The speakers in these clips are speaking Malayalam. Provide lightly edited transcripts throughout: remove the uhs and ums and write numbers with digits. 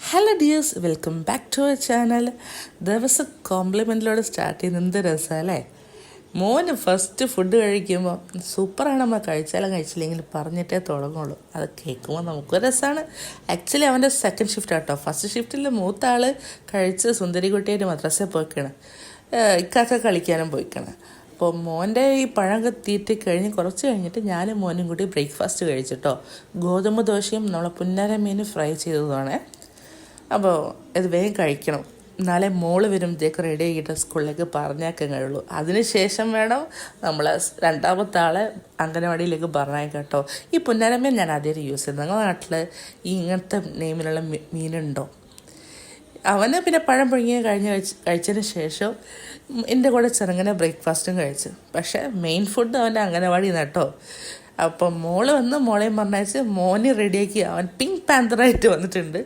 Hello dears, welcome back to our channel. ദിവസം കോംപ്ലിമെൻറ്റിലൂടെ സ്റ്റാർട്ട് ചെയ്യുന്ന എന്ത് രസമല്ലേ. മോന് ഫസ്റ്റ് ഫുഡ് കഴിക്കുമ്പോൾ സൂപ്പറാണ്, നമ്മൾ കഴിച്ചാലും കഴിച്ചില്ലെങ്കിൽ പറഞ്ഞിട്ടേ തുടങ്ങുള്ളൂ. അത് കേൾക്കുമ്പോൾ നമുക്കൊരു രസമാണ്. ആക്ച്വലി അവൻ്റെ സെക്കൻഡ് ഷിഫ്റ്റ് ആട്ടോ. ഫസ്റ്റ് ഷിഫ്റ്റിൽ മൂത്ത ആൾ കഴിച്ച് സുന്ദരിക്കുട്ടിയായിട്ട് മദ്രസയിൽ പോയിക്കാണ്, ഇക്കാക്ക കളിക്കാനും പോയിക്കാണ്. അപ്പോൾ മോൻ്റെ ഈ പഴം തീറ്റി കഴിഞ്ഞ് കുറച്ച് കഴിഞ്ഞിട്ട് ഞാനും മോനും കൂടി ബ്രേക്ക്ഫാസ്റ്റ് കഴിച്ചിട്ടോ. ഗോതമ്പ് ദോശയും നമ്മളെ പുന്നര മീൻ ഫ്രൈ ചെയ്തതാണ്. അപ്പോൾ ഇത് വേഗം കഴിക്കണം, എന്നാലേ മോള് വരുമ്പോഴത്തേക്ക് റെഡി ആക്കിയിട്ട് സ്കൂളിലേക്ക് പറഞ്ഞേക്കാൻ കഴിയുള്ളൂ. അതിനുശേഷം വേണം നമ്മൾ രണ്ടാമത്തെ ആളെ അംഗനവാടിയിലേക്ക് പറഞ്ഞേക്കാം കേട്ടോ. ഈ പുന്നരമീൻ ഞാൻ ആദ്യം യൂസ് ചെയ്യുന്നത്. നിങ്ങളുടെ നാട്ടിൽ ഈ ഇങ്ങനത്തെ നെയിമിലുള്ള മീനുണ്ടോ? അവന് പിന്നെ പഴം പുഴുങ്ങിയ കഴിച്ചതിന് ശേഷം എൻ്റെ കൂടെ ചെറുങ്ങനെ ബ്രേക്ക്ഫാസ്റ്റും കഴിച്ചു. പക്ഷേ മെയിൻ ഫുഡ് അവൻ്റെ അംഗനവാടി കേട്ടോ. അപ്പം മോള് വന്ന് മോളെയും പറഞ്ഞയച്ച് മോനെ റെഡിയാക്കി അവൻ പിങ്ക് പാന്തറായിട്ട് വന്നിട്ടുണ്ട്.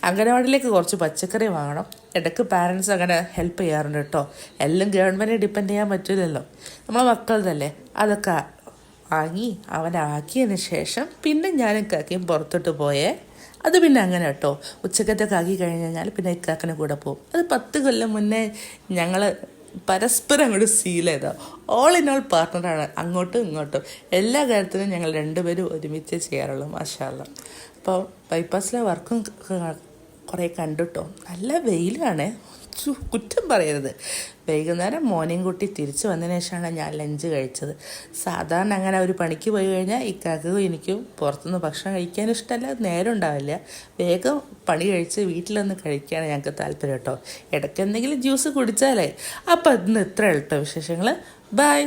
അംഗനവാടിയിലേക്ക് കുറച്ച് പച്ചക്കറി വാങ്ങണം. ഇടയ്ക്ക് പാരൻസ് അങ്ങനെ ഹെൽപ്പ് ചെയ്യാറുണ്ട് കേട്ടോ. എല്ലാം ഗവൺമെൻറ്റിനെ ഡിപ്പെൻഡ് ചെയ്യാൻ പറ്റില്ലല്ലോ, നമ്മളെ മക്കളതല്ലേ. അതൊക്കെ വാങ്ങി അവനെ ആക്കിയതിന് ശേഷം പിന്നെ ഞാനും കാക്കയും പുറത്തോട്ട് പോയേ. അത് പിന്നെ അങ്ങനെ കേട്ടോ. ഉച്ചക്കത്തൊക്കെ ആക്കി കഴിഞ്ഞ് കഴിഞ്ഞാൽ പിന്നെ ഇക്കാക്കനെ കൂടെ പോകും. അത് 10 കൊല്ലം മുന്നേ ഞങ്ങൾ പരസ്പരം അങ്ങോട്ട് സീൽ ചെയ്ത ഓൾ ഇൻ ഓൾ പാർട്ട്ണറാണ്. അങ്ങോട്ടും ഇങ്ങോട്ടും എല്ലാ കാര്യത്തിലും ഞങ്ങൾ രണ്ടുപേരും ഒരുമിച്ച് ചെയ്യാറുള്ളൂ. മാഷാ അല്ലാ. അപ്പോൾ ബൈപ്പാസിലെ വർക്കും കുറേ കണ്ടുട്ടോ. നല്ല വെയിലാണ്, കുറ്റം പറയരുത്. വൈകുന്നേരം മോനെയും കൂട്ടി തിരിച്ച് വന്നതിന് ശേഷമാണ് ഞാൻ ലഞ്ച് കഴിച്ചത്. സാധാരണ അങ്ങനെ ഒരു പണിക്ക് പോയി കഴിഞ്ഞാൽ ഇക്കാക്കും എനിക്കും പുറത്തുനിന്ന് ഭക്ഷണം കഴിക്കാൻ ഇഷ്ടമല്ല, നേരം ഉണ്ടാവില്ല. വേഗം പണി കഴിച്ച് വീട്ടിലൊന്ന് കഴിക്കുകയാണ് ഞങ്ങൾക്ക് താല്പര്യം കേട്ടോ. ഇടയ്ക്ക് എന്തെങ്കിലും ജ്യൂസ് കുടിച്ചാലേ. അപ്പോൾ ഇന്ന് ഇത്ര കേട്ടോ വിശേഷങ്ങൾ. ബൈ.